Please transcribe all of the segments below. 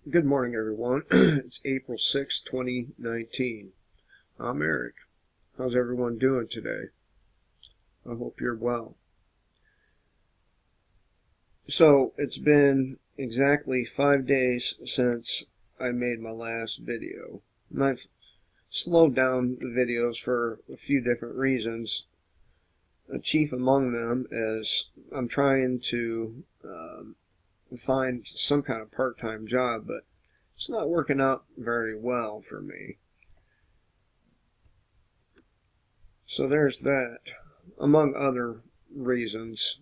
Good morning, everyone. It's April 6, 2019. I'm Eric. How's everyone doing today? I hope you're well. So, it's been exactly 5 days since I made my last video. And I've slowed down the videos for a few different reasons. Chief among them is I'm trying to find some kind of part-time job, but it's not working out very well for me. So there's that, among other reasons.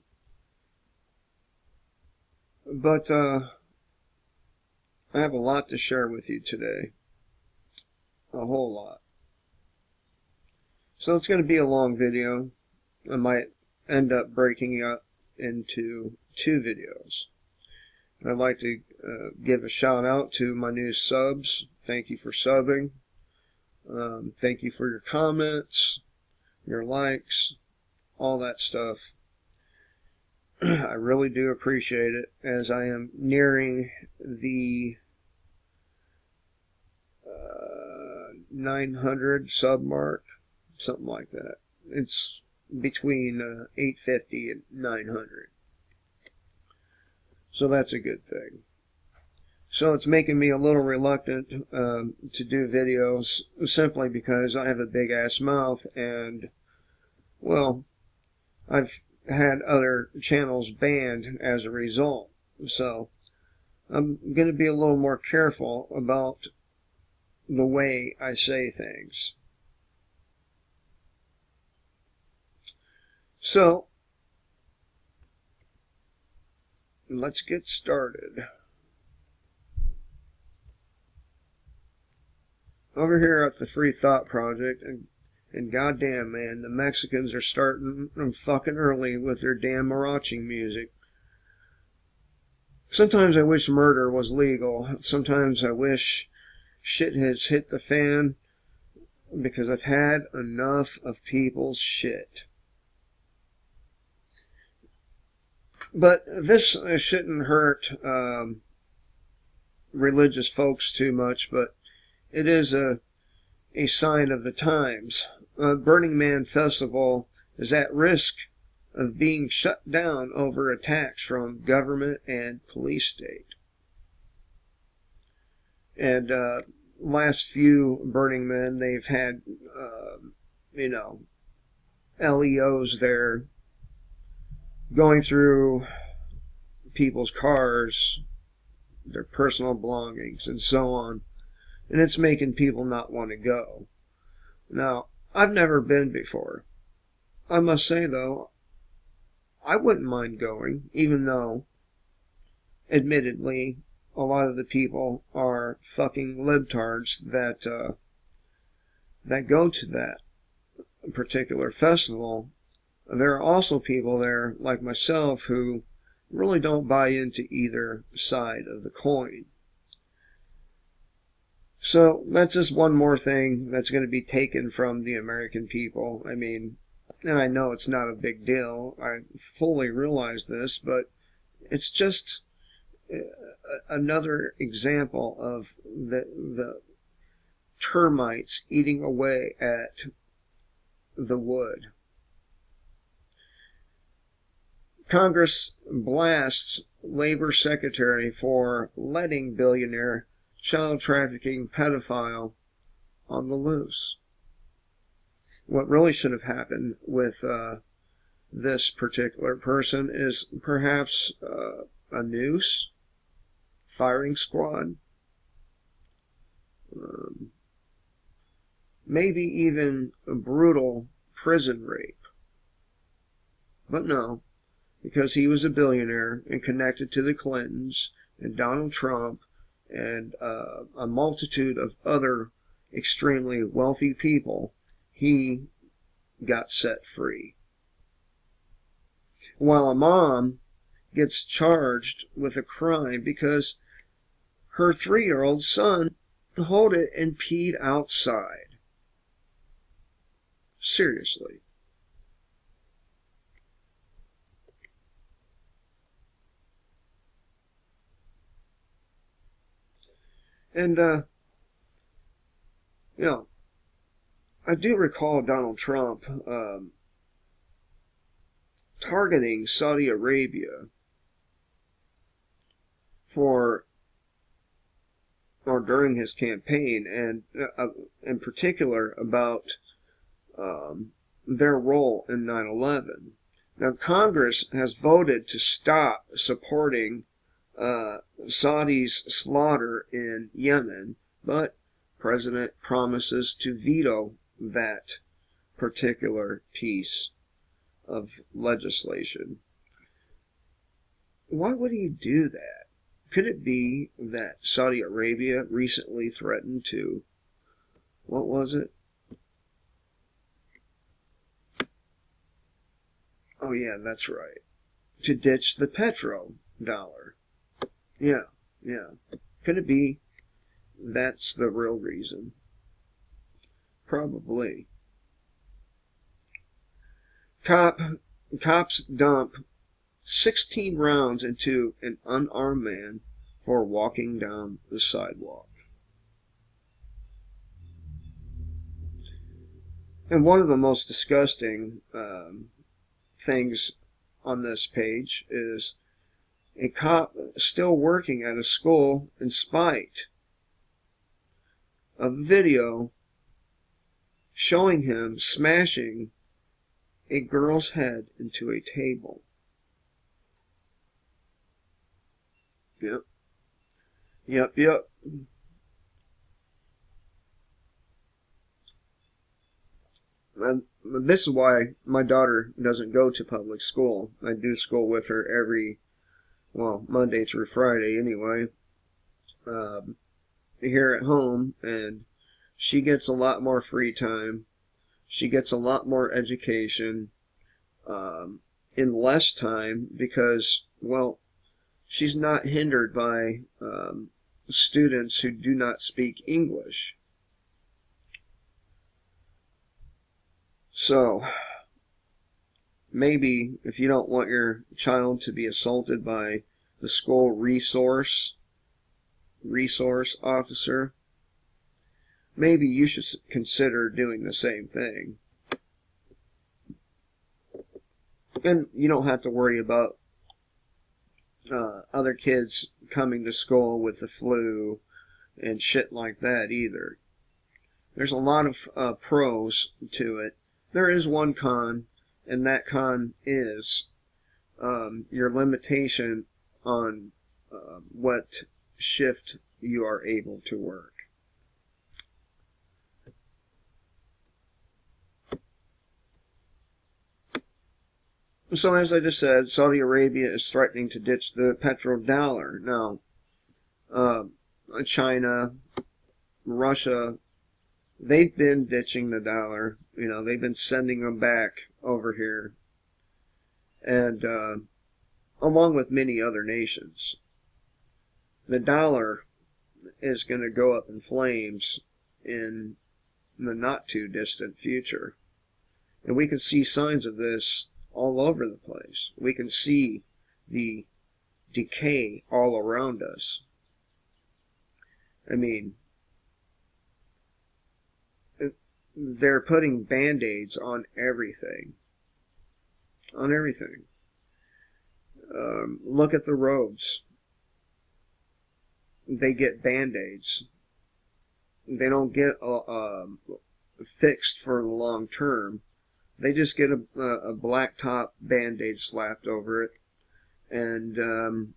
But I have a lot to share with you today. A whole lot. So it's going to be a long video. I might end up breaking it up into 2 videos. I'd like to give a shout out to my new subs. Thank you for subbing. Thank you for your comments, your likes, all that stuff. I really do appreciate it, as I am nearing the 900 sub mark, something like that. It's between 850 and 900. So that's a good thing. So it's making me a little reluctant to do videos, simply because I have a big ass mouth, and, well, I've had other channels banned as a result. So I'm going to be a little more careful about the way I say things. So let's get started. Over here at the Free Thought Project, and goddamn, man, the Mexicans are starting fucking early with their damn mariachi music. Sometimes I wish murder was legal. Sometimes I wish shit has hit the fan, because I've had enough of people's shit. But this shouldn't hurt religious folks too much, but it is a sign of the times. Burning Man Festival is at risk of being shut down over attacks from government and police state. And last few Burning Men, they've had, LEOs there going through people's cars, their personal belongings, and so on. And it's making people not want to go. Now, I've never been before. I must say, though, I wouldn't mind going, even though, admittedly, a lot of the people are fucking libtards that go to that particular festival. There are also people there, like myself, who really don't buy into either side of the coin. So that's just one more thing that's going to be taken from the American people. I mean, and I know it's not a big deal. I fully realize this, but it's just another example of the termites eating away at the wood. Congress blasts Labor Secretary for letting billionaire child trafficking pedophile on the loose. What really should have happened with this particular person is perhaps a noose, firing squad, maybe even a brutal prison rape. But no, because he was a billionaire and connected to the Clintons and Donald Trump and a multitude of other extremely wealthy people, he got set free. While a mom gets charged with a crime because her 3-year-old son hold it and peed outside. Seriously. And, you know, I do recall Donald Trump targeting Saudi Arabia for, or during his campaign, and in particular about their role in 9/11. Now, Congress has voted to stop supporting Saudi's slaughter in Yemen, but President promises to veto that particular piece of legislation. Why would he do that? Could it be that Saudi Arabia recently threatened to, what was it? Oh yeah, that's right. To ditch the petrodollar. Yeah, yeah. Could it be that's the real reason? Probably. Cops dump 16 rounds into an unarmed man for walking down the sidewalk. And one of the most disgusting things on this page is a cop still working at a school in spite of a video showing him smashing a girl's head into a table. Yep. Yep. And this is why my daughter doesn't go to public school. I do school with her every, well, Monday through Friday anyway, here at home, and she gets a lot more free time. She gets a lot more education in less time because, well, she's not hindered by students who do not speak English. So, maybe if you don't want your child to be assaulted by the school resource officer, maybe you should consider doing the same thing. And you don't have to worry about other kids coming to school with the flu and shit like that either. There's a lot of pros to it. There is one con, and that con is your limitation on what shift you are able to work. So as I just said, Saudi Arabia is threatening to ditch the petrodollar. Now, China, Russia, they've been ditching the dollar. You know, they've been sending them back over here. And along with many other nations. The dollar is going to go up in flames in the not too distant future. And we can see signs of this all over the place. We can see the decay all around us. I mean, they're putting band-aids on everything. On everything. Look at the roads. They get band-aids. They don't get fixed for the long term. They just get a black top band-aid slapped over it, and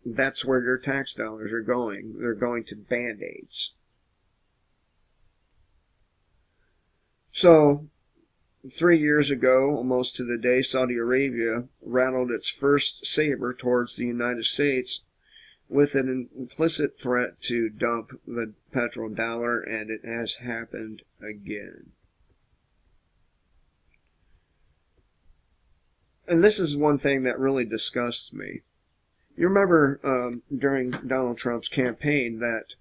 that's where your tax dollars are going. They're going to band-aids. So, 3 years ago, almost to the day, Saudi Arabia rattled its first saber towards the United States with an implicit threat to dump the petrodollar, and it has happened again. And this is one thing that really disgusts me. You remember during Donald Trump's campaign that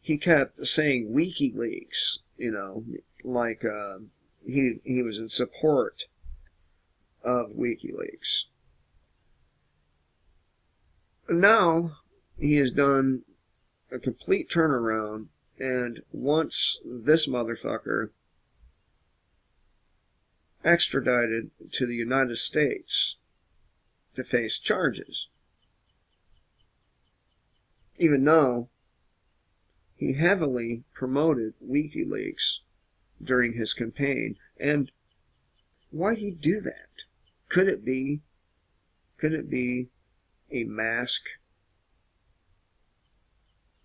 he kept saying WikiLeaks, you know, like he was in support of WikiLeaks. Now he has done a complete turnaround and wants this motherfucker extradited to the United States to face charges, even though he heavily promoted WikiLeaks during his campaign. And why'd he do that? Could it be a mask?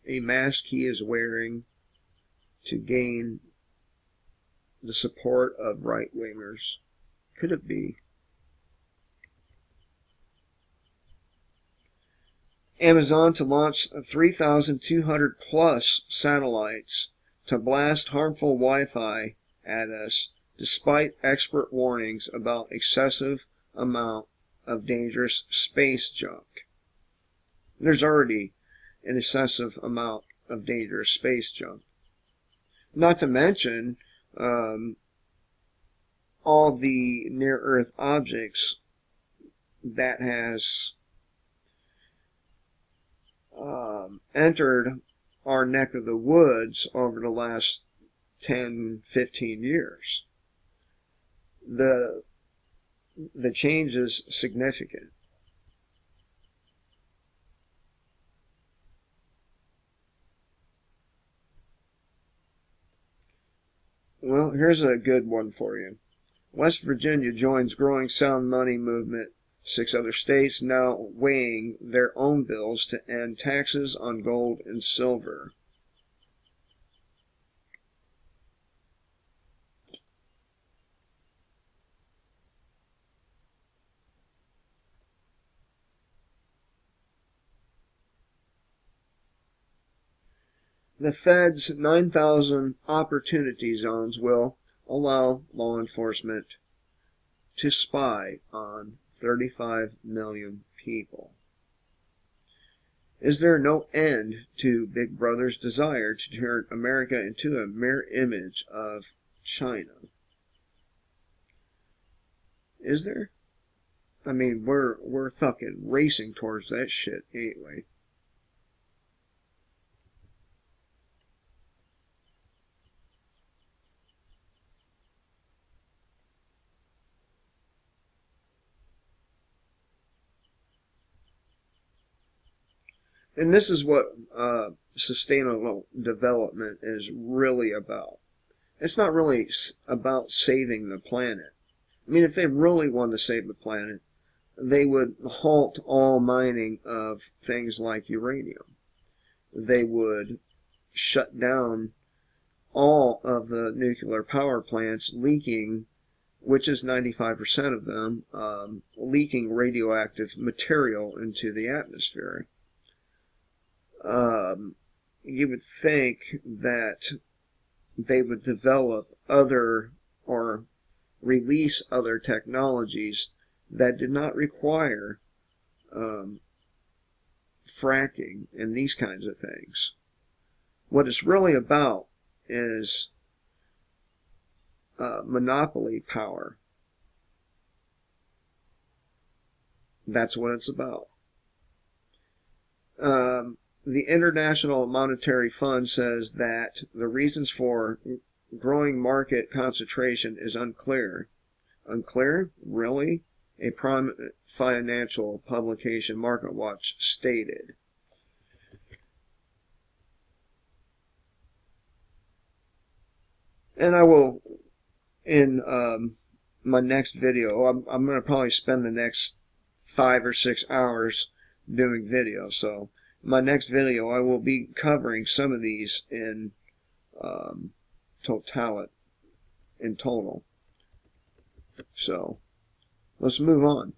A mask he is wearing to gain the support of right-wingers? Could it be? Amazon to launch 3,200 plus satellites to blast harmful Wi-Fi at us, despite expert warnings about excessive amount of dangerous space junk. There's already an excessive amount of dangerous space junk. Not to mention all the near-Earth objects that has entered our neck of the woods over the last 10, 15 years. The change is significant. Well, here's a good one for you. West Virginia joins growing sound money movement. 6 other states now weighing their own bills to end taxes on gold and silver. The Fed's 9,000 opportunity zones will allow law enforcement to spy on 35 million people. Is there no end to Big Brother's desire to turn America into a mirror image of China? Is there? I mean, we're fucking racing towards that shit anyway. And this is what sustainable development is really about. It's not really about saving the planet. I mean, if they really wanted to save the planet, they would halt all mining of things like uranium. They would shut down all of the nuclear power plants leaking, which is 95% of them, leaking radioactive material into the atmosphere. You would think that they would develop other or release other technologies that did not require fracking and these kinds of things. What it's really about is monopoly power. That's what it's about. The International Monetary Fund says that the reasons for growing market concentration is unclear. Unclear? Really? A prominent financial publication, MarketWatch, stated. And I will, in my next video, I'm going to probably spend the next 5 or 6 hours doing videos. So my next video, I will be covering some of these in total. So let's move on.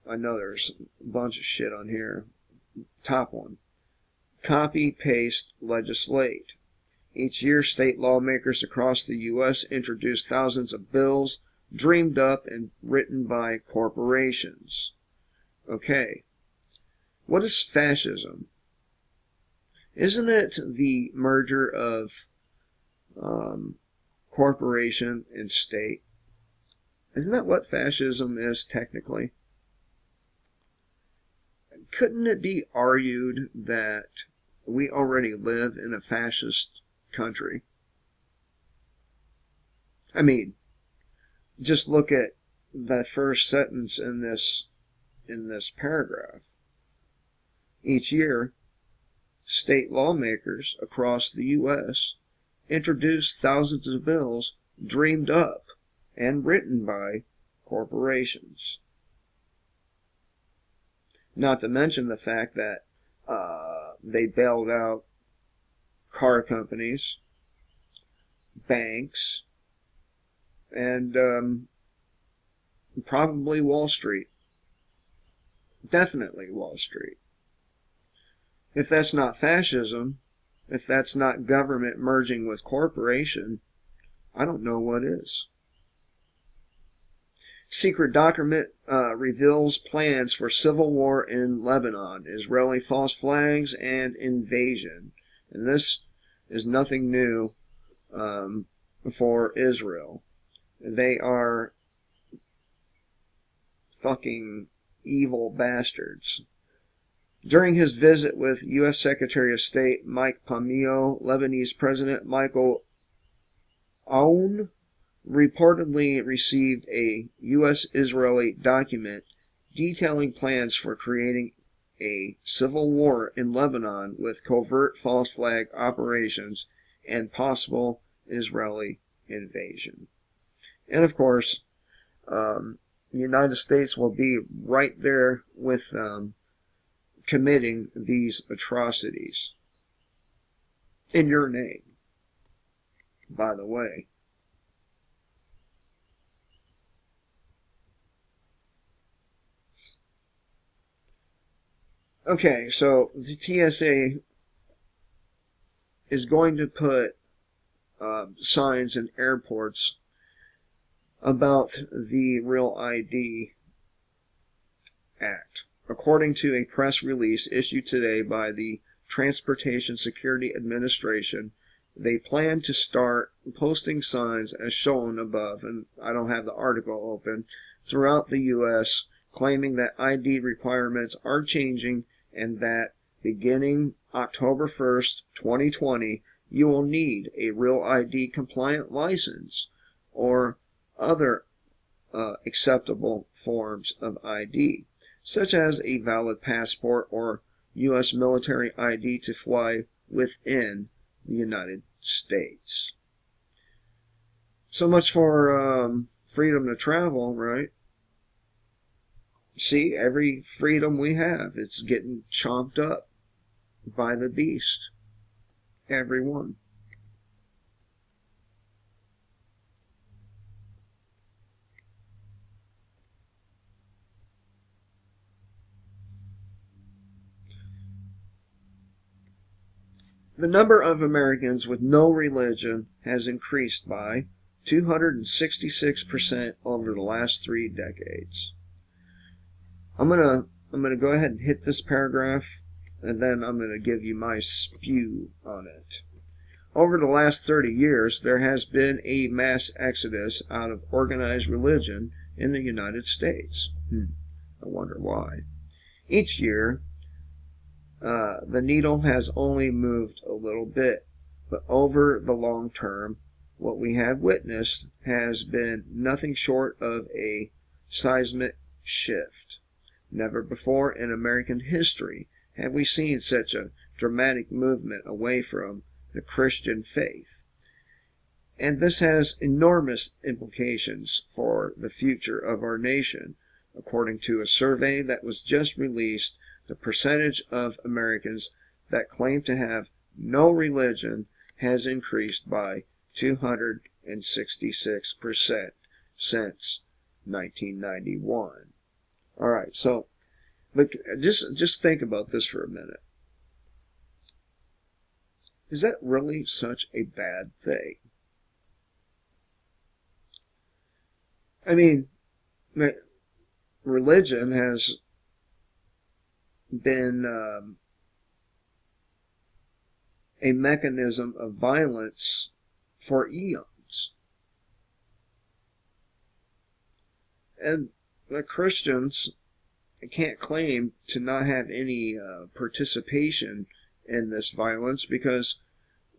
I know there's a bunch of shit on here. Top one. Copy, paste, legislate. Each year, state lawmakers across the U.S. introduce thousands of bills dreamed up and written by corporations. Okay. What is fascism? Isn't it the merger of corporation and state? Isn't that what fascism is technically? couldn't it be argued that we already live in a fascist country? I mean, just look at the first sentence in this paragraph. Each year, state lawmakers across the U.S. introduce thousands of bills dreamed up and written by corporations. Not to mention the fact that they bailed out car companies, banks, and probably Wall Street. Definitely Wall Street. If that's not fascism, if that's not government merging with corporation, I don't know what is. Secret document reveals plans for civil war in Lebanon, Israeli false flags, and invasion. And this is nothing new for Israel. They are fucking evil bastards. During his visit with U.S. Secretary of State Mike Pompeo, Lebanese President Michael Aoun reportedly received a U.S.-Israeli document detailing plans for creating a civil war in Lebanon with covert false flag operations and possible Israeli invasion. And of course, the United States will be right there with them, committing these atrocities in your name, by the way. Okay, so the TSA is going to put signs in airports about the Real ID Act. According to a press release issued today by the Transportation Security Administration, they plan to start posting signs as shown above, and I don't have the article open, throughout the U.S., claiming that ID requirements are changing and that beginning October 1st, 2020, you will need a Real ID compliant license or other acceptable forms of ID, such as a valid passport or U.S. military ID to fly within the United States. So much for freedom to travel, right? See, every freedom we have, it's getting chomped up by the beast. Every one. The number of Americans with no religion has increased by 266% over the last 3 decades. I'm gonna go ahead and hit this paragraph, and then I'm gonna give you my spew on it. Over the last 30 years, there has been a mass exodus out of organized religion in the United States. I wonder why. Each year, the needle has only moved a little bit, but over the long term, what we have witnessed has been nothing short of a seismic shift. Never before in American history have we seen such a dramatic movement away from the Christian faith. And this has enormous implications for the future of our nation. According to a survey that was just released, the percentage of Americans that claim to have no religion has increased by 266% since 1991. All right, so look, just think about this for a minute. Is that really such a bad thing? I mean, religion has been a mechanism of violence for eons. And the Christians can't claim to not have any participation in this violence because,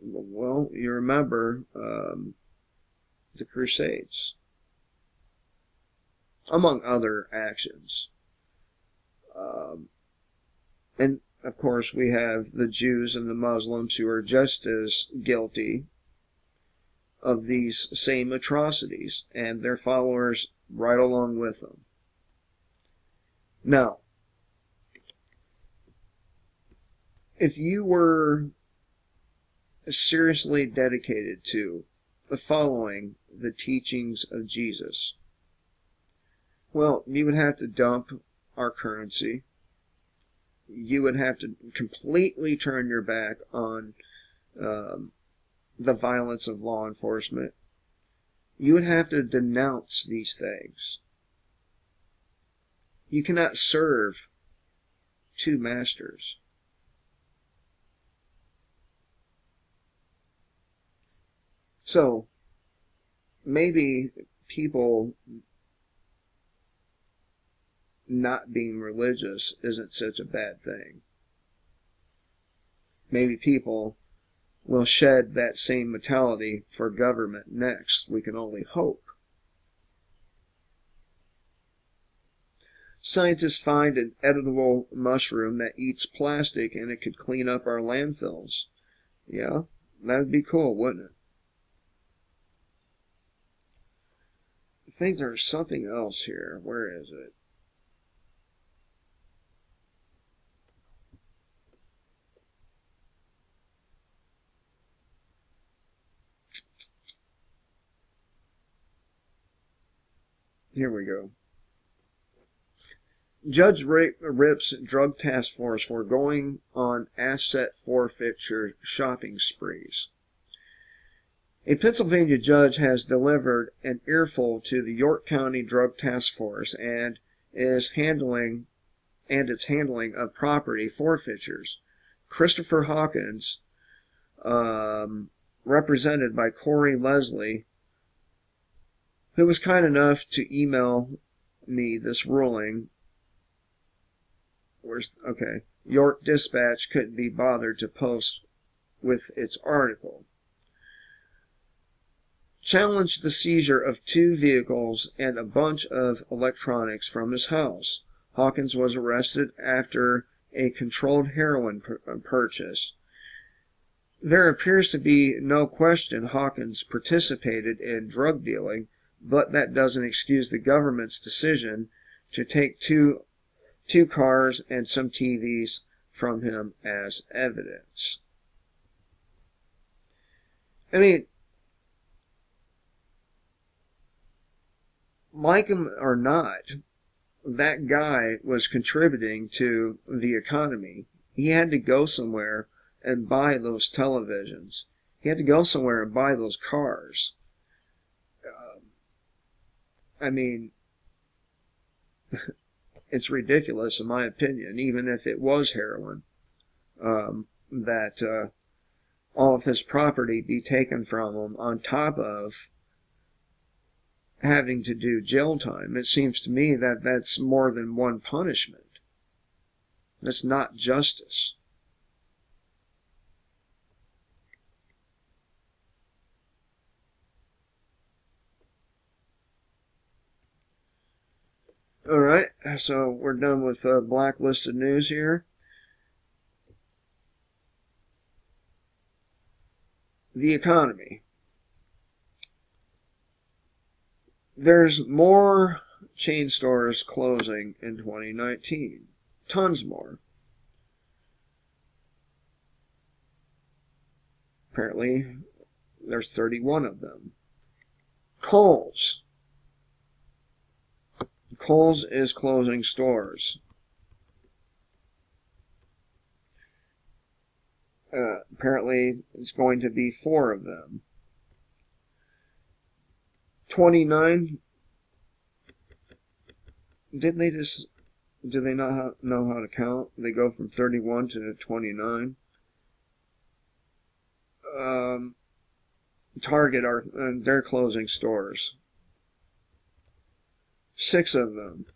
well, you remember the Crusades, among other actions. And, of course, we have the Jews and the Muslims who are just as guilty of these same atrocities, and their followers right along with them. Now, if you were seriously dedicated to following the teachings of Jesus, well, you would have to dump our currency. You would have to completely turn your back on the violence of law enforcement. You would have to denounce these things. You cannot serve two masters. So, maybe people not being religious isn't such a bad thing. Maybe people will shed that same mentality for government next. We can only hope. Scientists find an edible mushroom that eats plastic and it could clean up our landfills. Yeah, that would be cool, wouldn't it? I think there's something else here. Where is it? Here we go. Judge rips drug task force for going on asset forfeiture shopping sprees. A Pennsylvania judge has delivered an earful to the York County Drug Task Force and its handling of property forfeitures. Christopher Hawkins, represented by Corey Leslie, who was kind enough to email me this ruling. Okay. York Dispatch couldn't be bothered to post with its article. Challenged the seizure of 2 vehicles and a bunch of electronics from his house. Hawkins was arrested after a controlled heroin purchase. There appears to be no question Hawkins participated in drug dealing, but that doesn't excuse the government's decision to take two cars and some TVs from him as evidence. I mean, like him or not, that guy was contributing to the economy. He had to go somewhere and buy those televisions. He had to go somewhere and buy those cars. I mean, it's ridiculous in my opinion, even if it was heroin, that all of his property be taken from him on top of having to do jail time. It seems to me that that's more than one punishment. That's not justice. Alright, so we're done with blacklisted news here. The economy. There's more chain stores closing in 2019. Tons more. Apparently, there's 31 of them. Kohl's. Kohl's is closing stores. Apparently, it's going to be 4 of them. 29. Didn't they just... Do they not know how to count? They go from 31 to 29. Target, they're closing stores. 6 of them.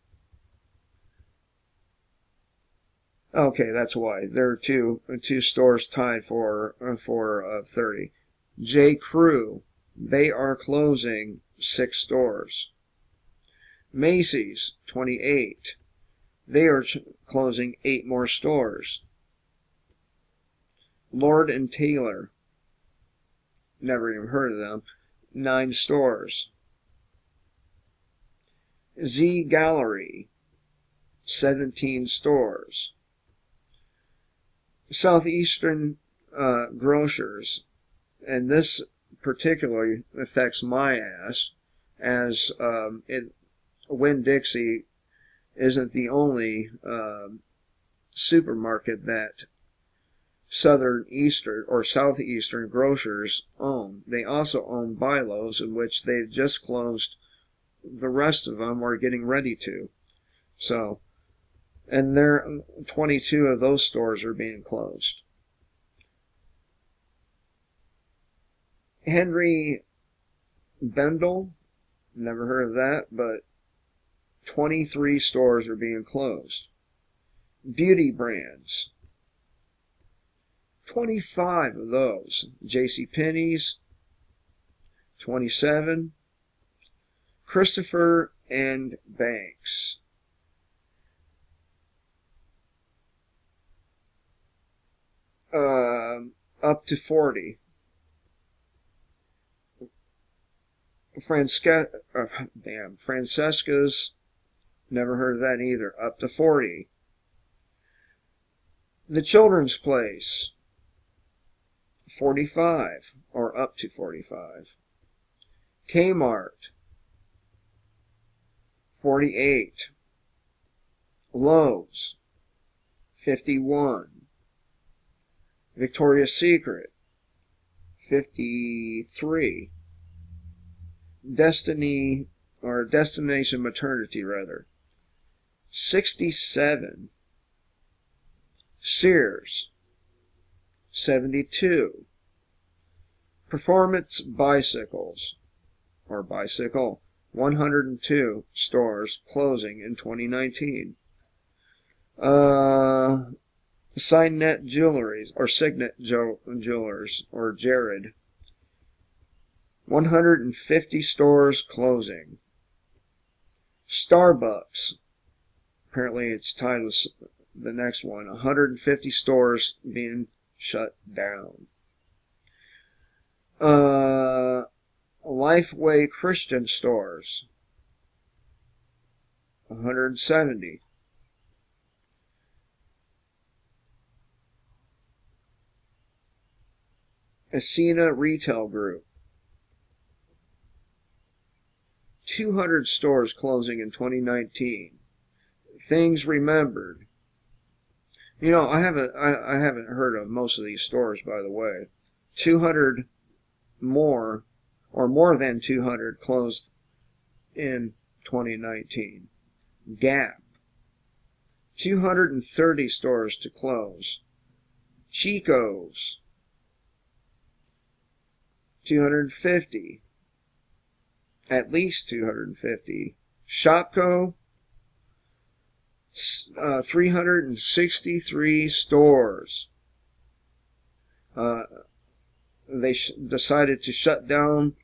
Okay, that's why. There are two stores tied for 30. J. Crew, they are closing 6 stores. Macy's, 28. They are closing 8 more stores. Lord and Taylor, never even heard of them, 9 stores. Z Gallery, 17 stores. Southeastern Grocers, and this particularly affects my ass, as Winn-Dixie isn't the only supermarket that Southern Eastern or Southeastern Grocers own. They also own Bi-Lo's, in which they've just closed. The rest of them are getting ready to. So, and 22 of those stores are being closed. Henry Bendel, never heard of that, but 23 stores are being closed. Beauty brands, 25 of those. JCPenney's, 27. Christopher and Banks, up to 40. Francesca's, never heard of that either, up to 40. The Children's Place, 45, or up to 45. Kmart, 48. Lowe's, 51. Victoria's Secret, 53. Destination Maternity, 67. Sears, 72. Performance Bicycles, or Bicycle, 102 stores closing in 2019. Signet Jewelries, or Signet Jewelers, or Jared, 150 stores closing. Starbucks, apparently it's tied with the next one, 150 stores being shut down. Lifeway Christian stores, 170. Ascena Retail Group, 200 stores closing in 2019. Things remembered. You know, I haven't heard of most of these stores, by the way. 200 more, or more than 200, closed in 2019. Gap, 230 stores to close. Chico's, 250. At least 250. Shopko, 363 stores. They decided to shut down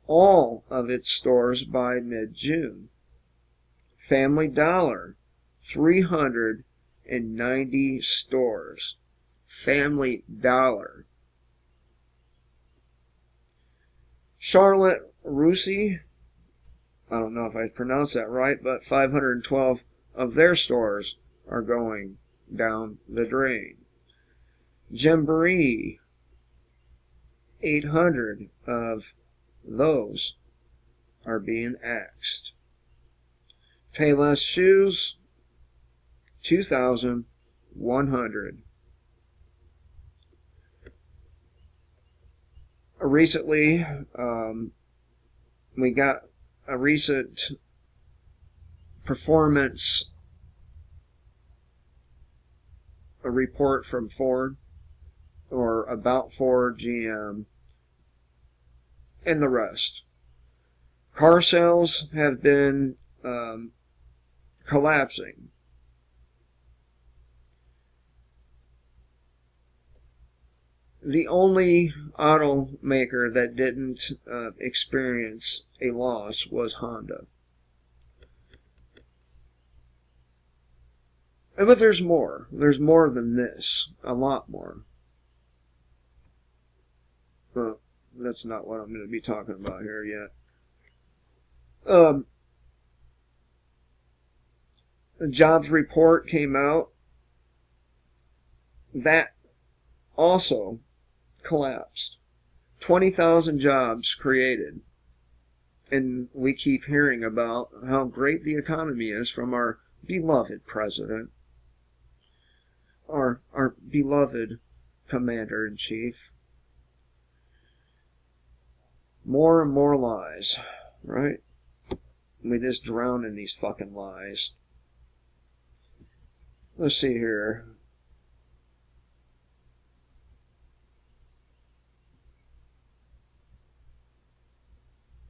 all of its stores by mid-June. Family Dollar, 390 stores. Family Dollar. Charlotte Russe, I don't know if I pronounced that right, but 512 of their stores are going down the drain. Gymboree, 800 of those are being axed. Payless Shoes, 2,100. Recently, we got a recent performance report from Ford, or about Ford, GM, and the rest. Car sales have been collapsing. The only automaker that didn't experience a loss was Honda. But there's more. There's more than this. A lot more. Well, that's not what I'm going to be talking about here yet. The jobs report came out. That also collapsed. 20,000 jobs created. And we keep hearing about how great the economy is from our beloved president, our beloved commander-in-chief. More and more lies, right? We just drown in these fucking lies. Let's see here.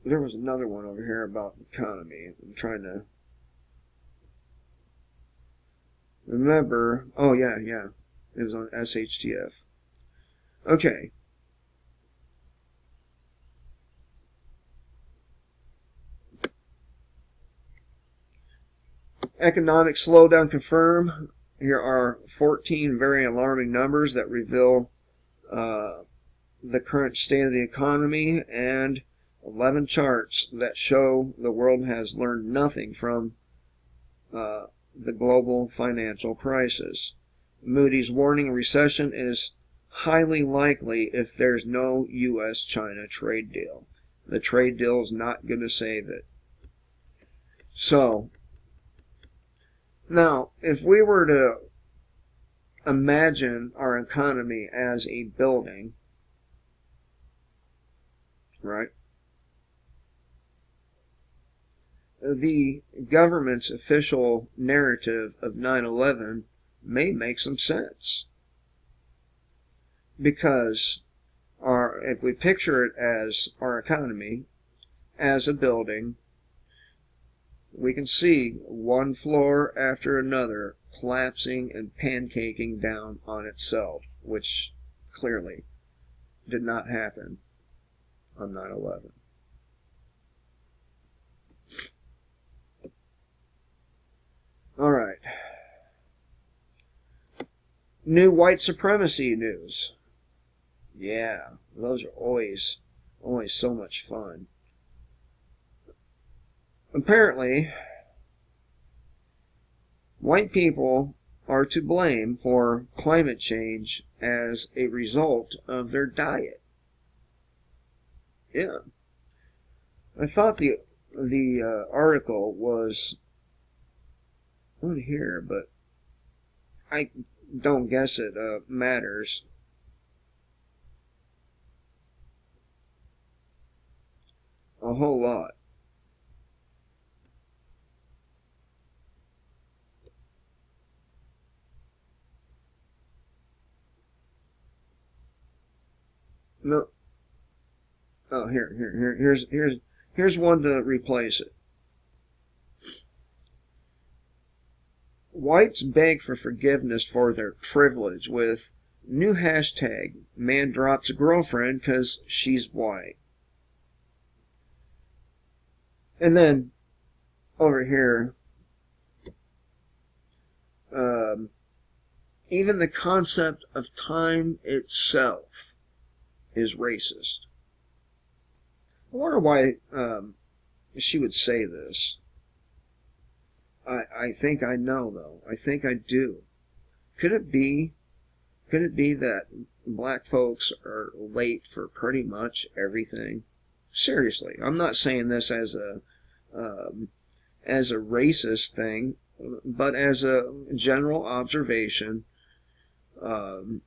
There was another one over here about the economy. I'm trying to remember. Oh, yeah. It was on SHTF. Okay. Economic slowdown confirmed. Here are 14 very alarming numbers that reveal the current state of the economy, and 11 charts that show the world has learned nothing from the global financial crisis. Moody's warning recession is highly likely if there's no U.S.-China trade deal. The trade deal is not going to save it. So, now, if we were to imagine our economy as a building, right? The government's official narrative of 9/11 may make some sense. Because if we picture it as our economy, as a building, we can see one floor after another collapsing and pancaking down on itself, which clearly did not happen on 9/11. All right. New white supremacy news. Yeah, those are always so much fun. Apparently, white people are to blame for climate change as a result of their diet. Yeah. I thought the article was on here, but I don't guess it matters. A whole lot. No. Oh, here's one to replace it. Whites beg for forgiveness for their privilege with new hashtag, man drops girlfriend because she's white. And then, over here, even the concept of time itself is racist. I wonder why she would say this. I think I know, though. I think I do. Could it be that black folks are late for pretty much everything? Seriously, I'm not saying this as a racist thing, but as a general observation of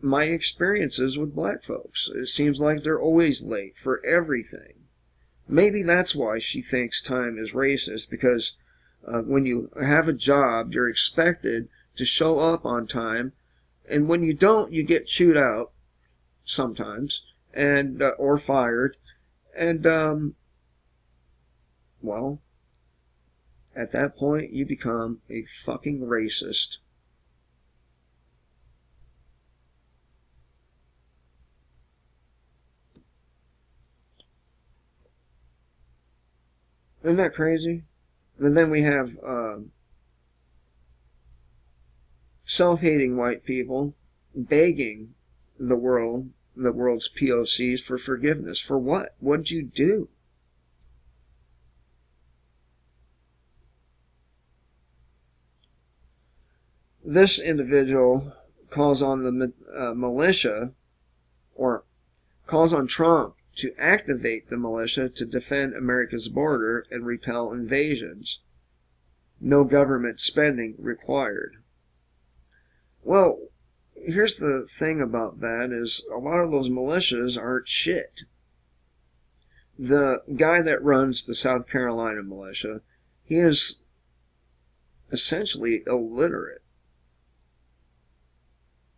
my experiences with black folks. It seems like they're always late for everything. Maybe that's why she thinks time is racist, because when you have a job, you're expected to show up on time, and when you don't, you get chewed out sometimes, and or fired, and well, at that point, you become a fucking racist. Isn't that crazy? And then we have self-hating white people begging the world's POCs for forgiveness. For what? What'd you do? This individual calls on the militia, or calls on Trump to activate the militia to defend America's border and repel invasions. No government spending required. Well, here's the thing about that is a lot of those militias aren't shit. The guy that runs the South Carolina militia, he is essentially illiterate.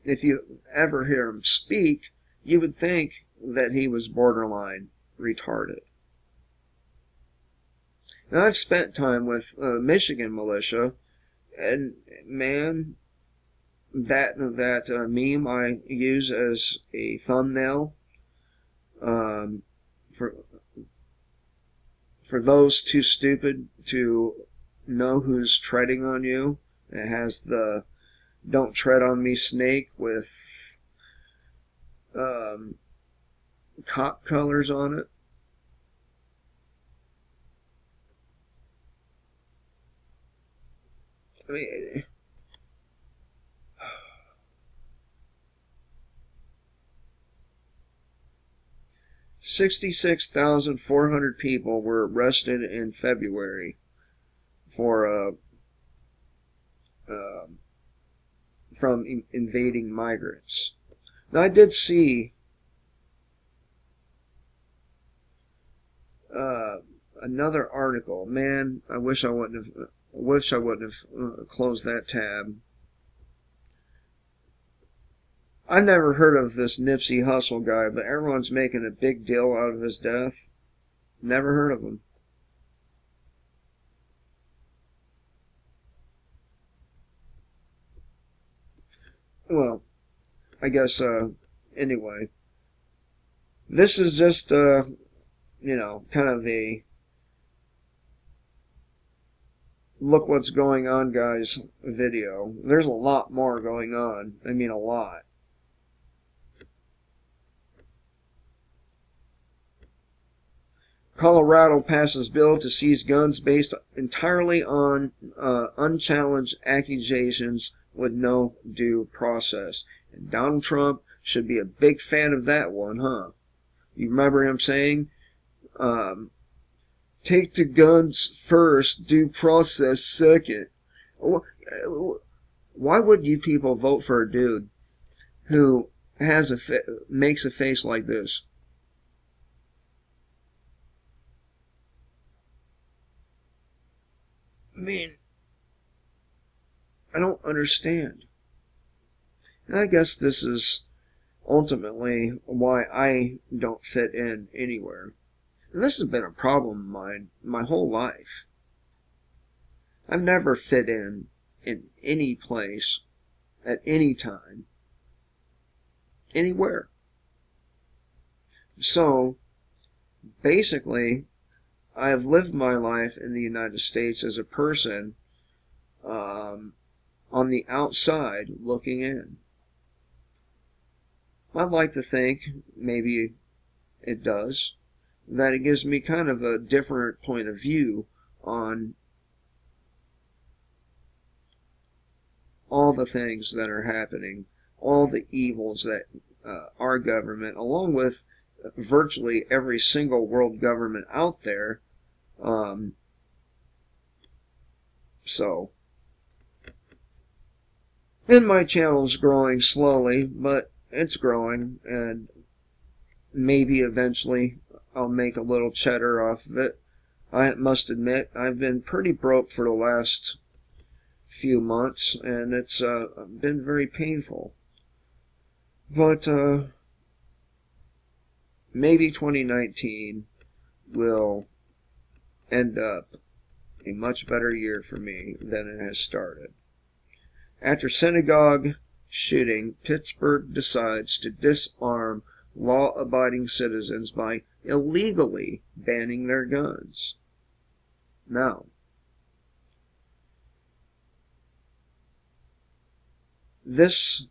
If you ever hear him speak, you would think that he was borderline retarded. Now, I've spent time with Michigan militia, and man, that meme I use as a thumbnail for those too stupid to know who's treading on you. It has the "Don't tread on me" snake with cop colors on it. I mean, 66,400 people were arrested in February for from invading migrants. Now, I did see another article. Man, I wish I wouldn't have closed that tab. I've never heard of this Nipsey Hussle guy, but everyone's making a big deal out of his death. Never heard of him. Well, I guess, anyway. This is just, kind of a look what's going on, guys, video. There's a lot more going on. I mean, a lot. Colorado passes bill to seize guns based entirely on unchallenged accusations with no due process. And Donald Trump should be a big fan of that one, huh? You remember him saying, take the guns first, due process second. Why would you people vote for a dude who makes a face like this? I mean, I don't understand. And I guess this is ultimately why I don't fit in anywhere. And this has been a problem of mine my whole life. I've never fit in any place, at any time, anywhere. So, basically, I've lived my life in the United States as a person on the outside looking in. I'd like to think, maybe it does, that it gives me kind of a different point of view on all the things that are happening, all the evils that our government, along with virtually every single world government out there, and my channel's growing slowly, but it's growing, and maybe eventually I'll make a little cheddar off of it. I must admit, I've been pretty broke for the last few months, and it's been very painful. But maybe 2019 will end up a much better year for me than it has started. After synagogue shooting, Pittsburgh decides to disarm law-abiding citizens by illegally banning their guns. Now, this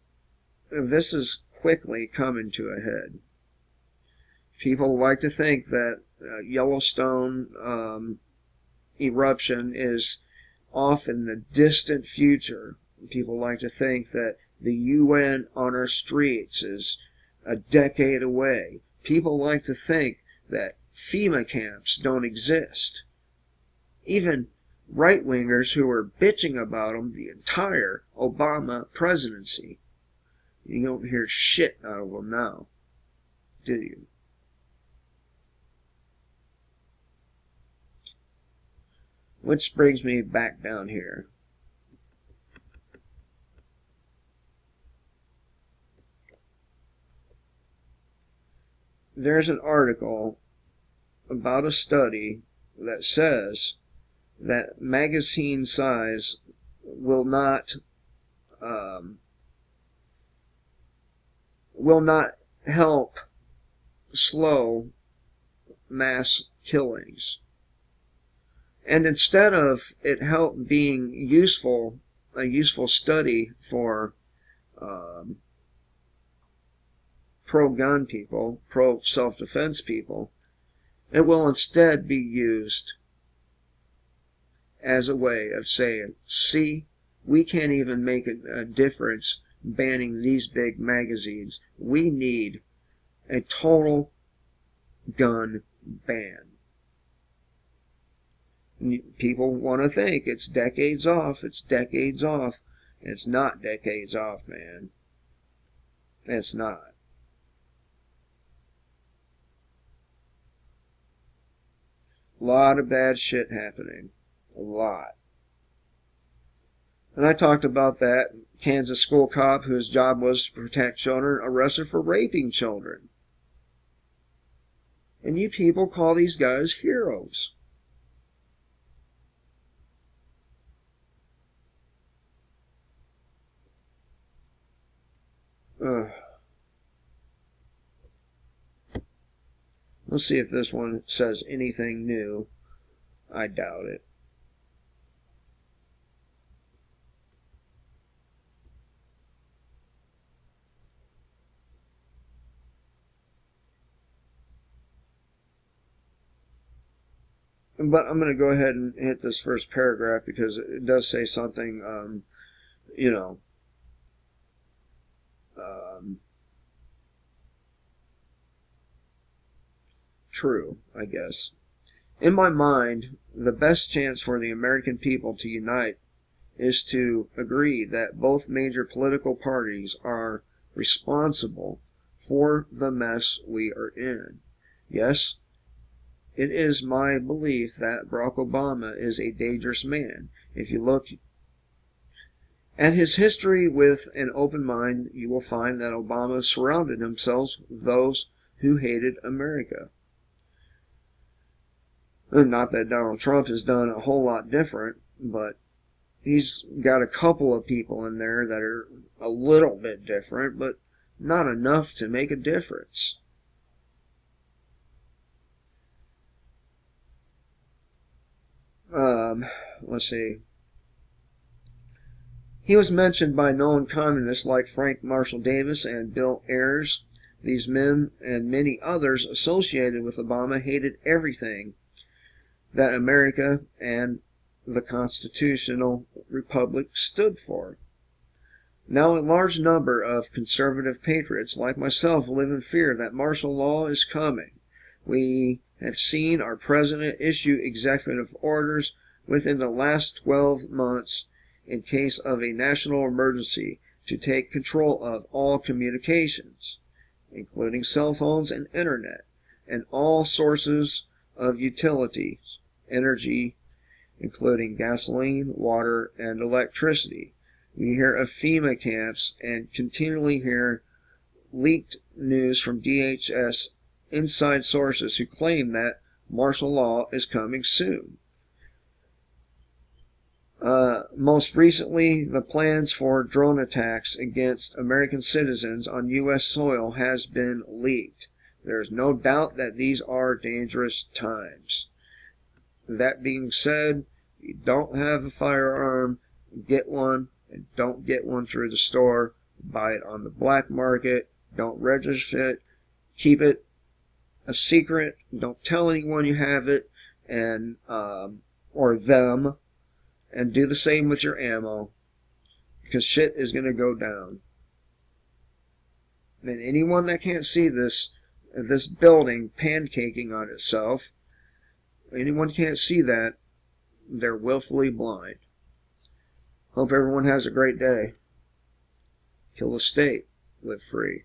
is quickly coming to a head. People like to think that Yellowstone eruption is off in the distant future. People like to think that the UN on our streets is a decade away. People like to think that FEMA camps don't exist. Even right-wingers who were bitching about them the entire Obama presidency. You don't hear shit out of them now, do you? Which brings me back down here. There's an article about a study that says that magazine size will not help slow mass killings. And instead of it being a useful study for pro-gun people, pro-self-defense people, it will instead be used as a way of saying, see, we can't even make a difference banning these big magazines. We need a total gun ban. People want to think it's decades off. It's decades off. It's not decades off, man. It's not. A lot of bad shit happening. A lot. And I talked about that Kansas school cop whose job was to protect children, arrested for raping children. And you people call these guys heroes. Let's see if this one says anything new. I doubt it. But I'm going to go ahead and hit this first paragraph because it does say something, true, I guess. In my mind, the best chance for the American people to unite is to agree that both major political parties are responsible for the mess we are in. Yes, it is my belief that Barack Obama is a dangerous man. If you look at his history with an open mind, you will find that Obama surrounded himself with those who hated America. Not that Donald Trump has done a whole lot different, but he's got a couple of people in there that are a little bit different, but not enough to make a difference. Let's see. He was mentioned by known communists like Frank Marshall Davis and Bill Ayers. These men and many others associated with Obama hated everything that America and the constitutional republic stood for. Now a large number of conservative patriots like myself live in fear that martial law is coming. We have seen our president issue executive orders within the last 12 months in case of a national emergency to take control of all communications, including cell phones and internet, and all sources of utilities, energy, including gasoline, water, and electricity. We hear of FEMA camps and continually hear leaked news from DHS inside sources who claim that martial law is coming soon. Most recently, the plans for drone attacks against American citizens on U.S. soil has been leaked. There is no doubt that these are dangerous times. that being said, if you don't have a firearm, get one, and don't get one through the store. Buy it on the black market. Don't register it. Keep it a secret. Don't tell anyone you have it, and or them. And do the same with your ammo, because shit is going to go down. And anyone that can't see this building pancaking on itself, anyone can't see that, they're willfully blind. Hope everyone has a great day. Kill the state. Live free.